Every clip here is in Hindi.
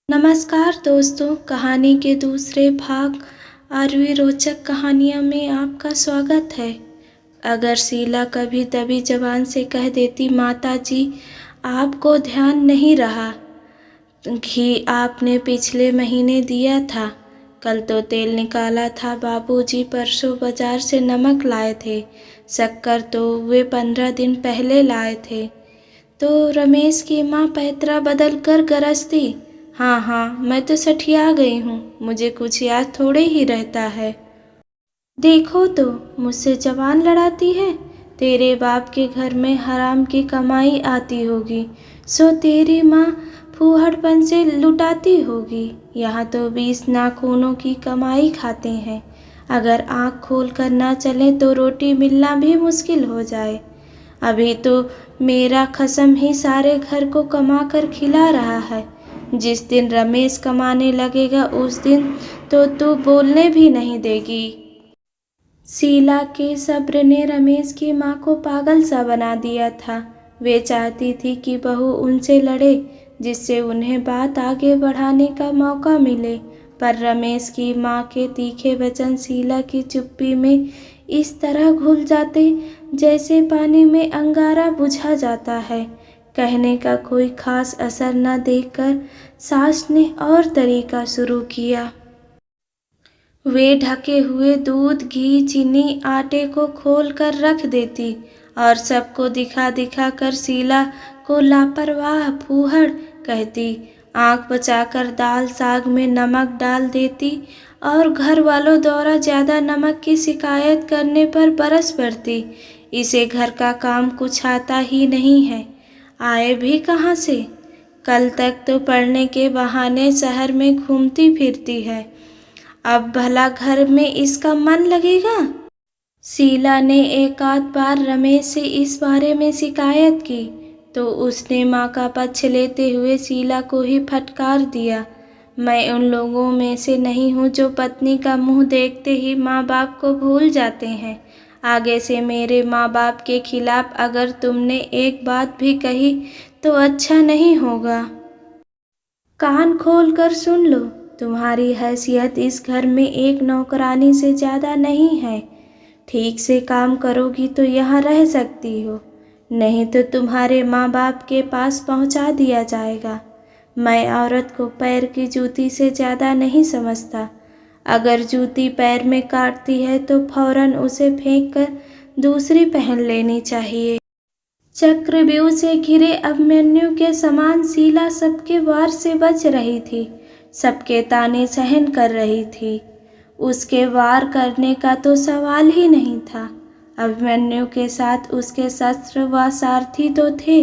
नमस्कार दोस्तों, कहानी के दूसरे भाग 8वीं रोचक कहानियों में आपका स्वागत है। अगर शीला कभी तभी जबान से कह देती, माता जी आपको ध्यान नहीं रहा, घी आपने पिछले महीने दिया था, कल तो तेल निकाला था, बाबूजी परसों बाजार से नमक लाए थे, शक्कर तो वे 15 दिन पहले लाए थे। तो रमेश की माँ पैतरा बदल कर गरजती, हाँ हाँ मैं तो सठिया गई हूँ, मुझे कुछ याद थोड़े ही रहता है। देखो तो मुझसे जबान लड़ाती है। तेरे बाप के घर में हराम की कमाई आती होगी, सो तेरी माँ फूहड़पन से लुटाती होगी। यहाँ तो 20 नाखूनों की कमाई खाते हैं। अगर आँख खोल कर ना चले तो रोटी मिलना भी मुश्किल हो जाए। अभी तो मेरा खसम ही सारे घर को कमा कर खिला रहा है। जिस दिन रमेश कमाने लगेगा उस दिन तो तू बोलने भी नहीं देगी। शीला के सब्र ने रमेश की माँ को पागल सा बना दिया था। वे चाहती थी कि बहू उनसे लड़े, जिससे उन्हें बात आगे बढ़ाने का मौका मिले। पर रमेश की माँ के तीखे वचन शीला की चुप्पी में इस तरह घुल जाते जैसे पानी में अंगारा बुझा जाता है। कहने का कोई खास असर न देखकर सास ने और तरीका शुरू किया। वे ढके हुए दूध, घी, चीनी, आटे को खोल कर रख देती और सबको दिखा दिखा कर शीला को लापरवाह फूहड़ कहती। आंख बचाकर दाल साग में नमक डाल देती और घर वालों द्वारा ज़्यादा नमक की शिकायत करने पर बरस पड़ती। इसे घर का काम कुछ आता ही नहीं है, आए भी कहाँ से? कल तक तो पढ़ने के बहाने शहर में घूमती फिरती है, अब भला घर में इसका मन लगेगा? शीला ने एक आध बार रमेश से इस बारे में शिकायत की तो उसने माँ का पक्ष लेते हुए शीला को ही फटकार दिया। मैं उन लोगों में से नहीं हूँ जो पत्नी का मुंह देखते ही माँ बाप को भूल जाते हैं। आगे से मेरे माँ बाप के खिलाफ अगर तुमने एक बात भी कही तो अच्छा नहीं होगा। कान खोल कर सुन लो, तुम्हारी हैसियत इस घर में एक नौकरानी से ज़्यादा नहीं है। ठीक से काम करोगी तो यहाँ रह सकती हो, नहीं तो तुम्हारे माँ बाप के पास पहुँचा दिया जाएगा। मैं औरत को पैर की जूती से ज़्यादा नहीं समझता। अगर जूती पैर में काटती है तो फौरन उसे फेंक कर दूसरी पहन लेनी चाहिए। चक्रव्यूह से घिरे अभिमन्यु के समान शीला सबके वार से बच रही थी, सबके ताने सहन कर रही थी। उसके वार करने का तो सवाल ही नहीं था। अभिमन्यु के साथ उसके शस्त्र व सारथी तो थे।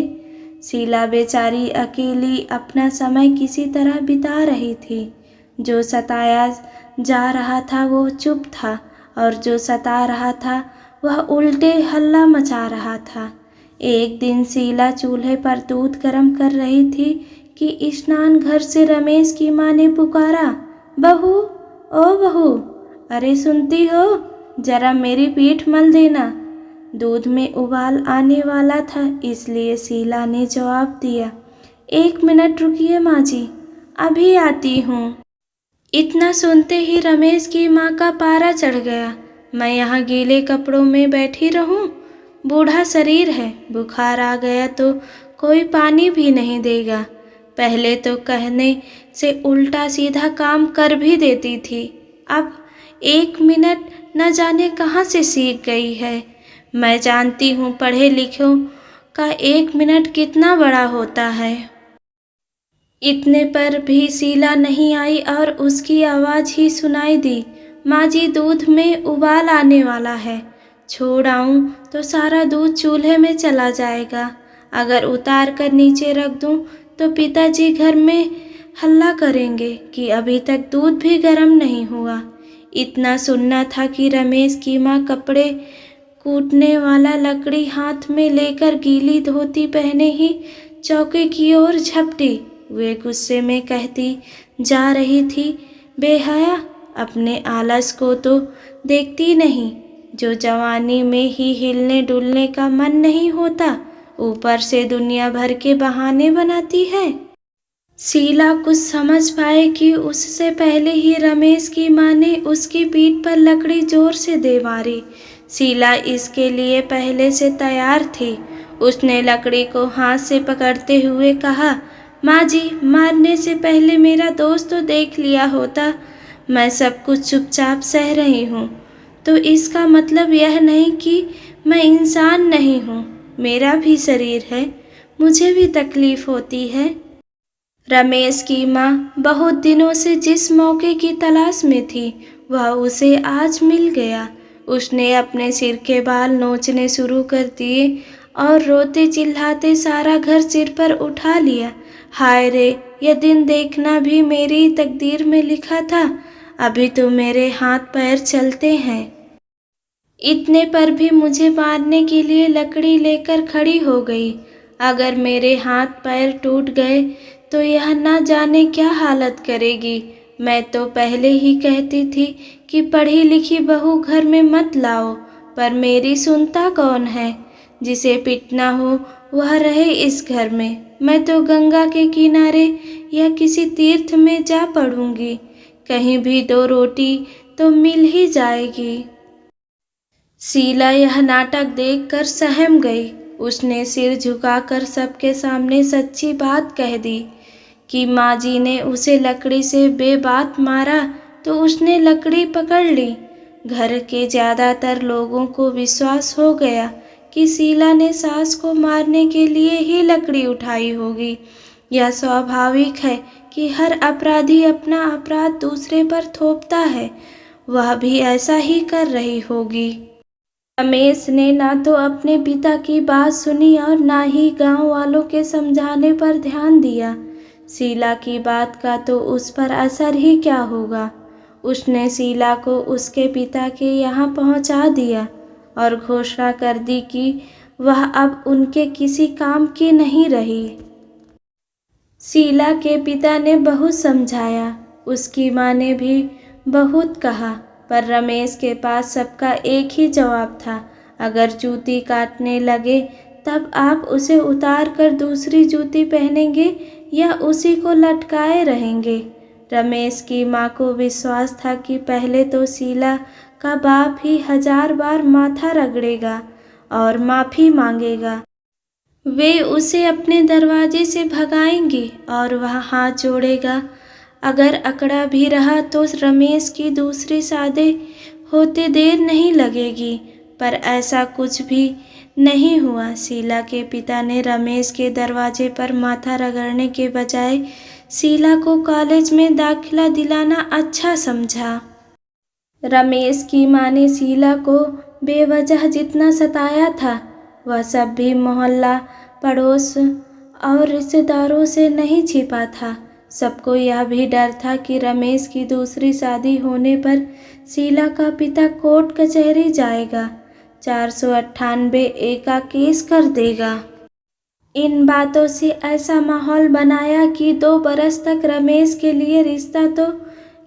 शीला बेचारी अकेली अपना समय किसी तरह बिता रही थी। जो सताया जा रहा था वो चुप था और जो सता रहा था वह उल्टे हल्ला मचा रहा था। एक दिन शीला चूल्हे पर दूध गर्म कर रही थी कि स्नान घर से रमेश की माँ ने पुकारा, बहू, ओ बहू, अरे सुनती हो, जरा मेरी पीठ मल देना। दूध में उबाल आने वाला था, इसलिए शीला ने जवाब दिया, 1 मिनट रुकिए माँ जी, अभी आती हूँ। इतना सुनते ही रमेश की माँ का पारा चढ़ गया। मैं यहाँ गीले कपड़ों में बैठी रहूं? बूढ़ा शरीर है, बुखार आ गया तो कोई पानी भी नहीं देगा। पहले तो कहने से उल्टा सीधा काम कर भी देती थी, अब 1 मिनट न जाने कहाँ से सीख गई है। मैं जानती हूँ पढ़े लिखों का 1 मिनट कितना बड़ा होता है। इतने पर भी शीला नहीं आई और उसकी आवाज़ ही सुनाई दी, माँ जी दूध में उबाल आने वाला है, छोड़ आऊँ तो सारा दूध चूल्हे में चला जाएगा। अगर उतार कर नीचे रख दूँ तो पिताजी घर में हल्ला करेंगे कि अभी तक दूध भी गर्म नहीं हुआ। इतना सुनना था कि रमेश की माँ कपड़े कूटने वाला लकड़ी हाथ में लेकर गीली धोती पहने ही चौके की ओर झपटी। वे गुस्से में कहती जा रही थी, बेहया, अपने आलस को तो देखती नहीं, जो जवानी में ही हिलने डुलने का मन नहीं होता, ऊपर से दुनिया भर के बहाने बनाती है। शीला कुछ समझ पाए कि उससे पहले ही रमेश की माँ ने उसकी पीठ पर लकड़ी जोर से दे मारी। शीला इसके लिए पहले से तैयार थी। उसने लकड़ी को हाथ से पकड़ते हुए कहा, माँ जी, मारने से पहले मेरा दोस्त तो देख लिया होता। मैं सब कुछ चुपचाप सह रही हूँ, तो इसका मतलब यह नहीं कि मैं इंसान नहीं हूँ। मेरा भी शरीर है, मुझे भी तकलीफ होती है। रमेश की माँ बहुत दिनों से जिस मौके की तलाश में थी, वह उसे आज मिल गया। उसने अपने सिर के बाल नोचने शुरू कर दिए और रोते चिल्लाते सारा घर सिर पर उठा लिया। हाय रे, यह दिन देखना भी मेरी तकदीर में लिखा था। अभी तो मेरे हाथ पैर चलते हैं। इतने पर भी मुझे मारने के लिए लकड़ी लेकर खड़ी हो गई। अगर मेरे हाथ पैर टूट गए तो यह न जाने क्या हालत करेगी। मैं तो पहले ही कहती थी कि पढ़ी लिखी बहू घर में मत लाओ, पर मेरी सुनता कौन है। जिसे पिटना हो वह रहे इस घर में। मैं तो गंगा के किनारे या किसी तीर्थ में जा पड़ूंगी। कहीं भी दो रोटी तो मिल ही जाएगी। शीला यह नाटक देखकर सहम गई। उसने सिर झुकाकर सबके सामने सच्ची बात कह दी कि माँ जी ने उसे लकड़ी से बेबात मारा तो उसने लकड़ी पकड़ ली। घर के ज़्यादातर लोगों को विश्वास हो गया कि शीला ने सास को मारने के लिए ही लकड़ी उठाई होगी। यह स्वाभाविक है कि हर अपराधी अपना अपराध दूसरे पर थोपता है। वह भी ऐसा ही कर रही होगी। रमेश ने ना तो अपने पिता की बात सुनी और ना ही गांव वालों के समझाने पर ध्यान दिया। शीला की बात का तो उस पर असर ही क्या होगा। उसने शीला को उसके पिता के यहाँ पहुँचा दिया और घोषणा कर दी कि वह अब उनके किसी काम की नहीं रही। शीला के पिता ने बहुत समझाया, उसकी माँ ने भी बहुत कहा, पर रमेश के पास सबका एक ही जवाब था, अगर जूती काटने लगे तब आप उसे उतार कर दूसरी जूती पहनेंगे या उसी को लटकाए रहेंगे। रमेश की माँ को विश्वास था कि पहले तो शीला का बाप ही 1000 बार माथा रगड़ेगा और माफ़ी मांगेगा। वे उसे अपने दरवाजे से भगाएंगे और वह हाथ जोड़ेगा। अगर अकड़ा भी रहा तो रमेश की दूसरी शादी होते देर नहीं लगेगी, पर ऐसा कुछ भी नहीं हुआ। शीला के पिता ने रमेश के दरवाजे पर माथा रगड़ने के बजाय शीला को कॉलेज में दाखिला दिलाना अच्छा समझा। रमेश की माँ ने शीला को बेवजह जितना सताया था, वह सब भी मोहल्ला, पड़ोस और रिश्तेदारों से नहीं छिपा था। सबको यह भी डर था कि रमेश की दूसरी शादी होने पर शीला का पिता कोर्ट कचहरी जाएगा, 498 का केस कर देगा। इन बातों से ऐसा माहौल बनाया कि 2 बरस तक रमेश के लिए रिश्ता तो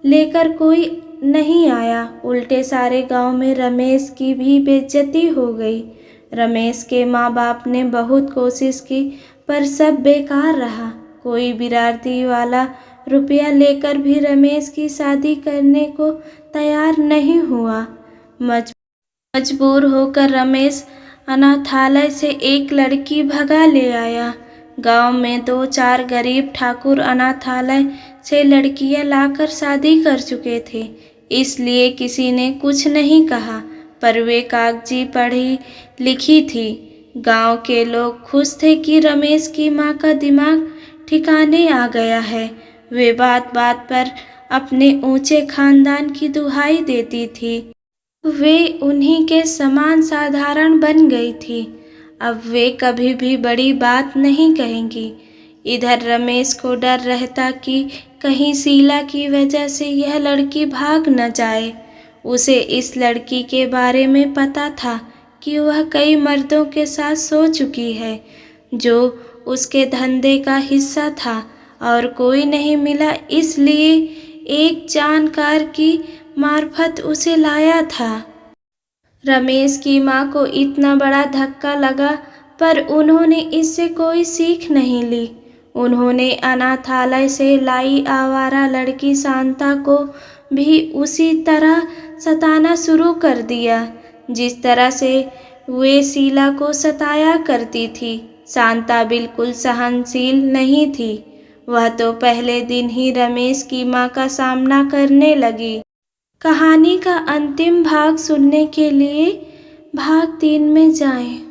लेकर कोई नहीं आया। उल्टे सारे गांव में रमेश की भी बेइज्जती हो गई। रमेश के माँ बाप ने बहुत कोशिश की, पर सब बेकार रहा। कोई बिरादरी वाला रुपया लेकर भी रमेश की शादी करने को तैयार नहीं हुआ। मजबूर होकर रमेश अनाथालय से एक लड़की भगा ले आया। गांव में 2-4 गरीब ठाकुर अनाथालय से लड़कियां लाकर शादी कर चुके थे, इसलिए किसी ने कुछ नहीं कहा, पर वे कागजी पढ़ी लिखी थी। गांव के लोग खुश थे कि रमेश की माँ का दिमाग ठिकाने आ गया है। वे बात बात पर अपने ऊंचे खानदान की दुहाई देती थी। वे उन्हीं के समान साधारण बन गई थी। अब वे कभी भी बड़ी बात नहीं कहेंगी। इधर रमेश को डर रहता कि कहीं शीला की वजह से यह लड़की भाग न जाए। उसे इस लड़की के बारे में पता था कि वह कई मर्दों के साथ सो चुकी है, जो उसके धंधे का हिस्सा था, और कोई नहीं मिला, इसलिए एक जानकार की मार्फत उसे लाया था। रमेश की माँ को इतना बड़ा धक्का लगा, पर उन्होंने इससे कोई सीख नहीं ली। उन्होंने अनाथालय से लाई आवारा लड़की शांता को भी उसी तरह सताना शुरू कर दिया जिस तरह से वे शीला को सताया करती थी। शांता बिल्कुल सहनशील नहीं थी। वह तो पहले दिन ही रमेश की मां का सामना करने लगी। कहानी का अंतिम भाग सुनने के लिए भाग 3 में जाएं।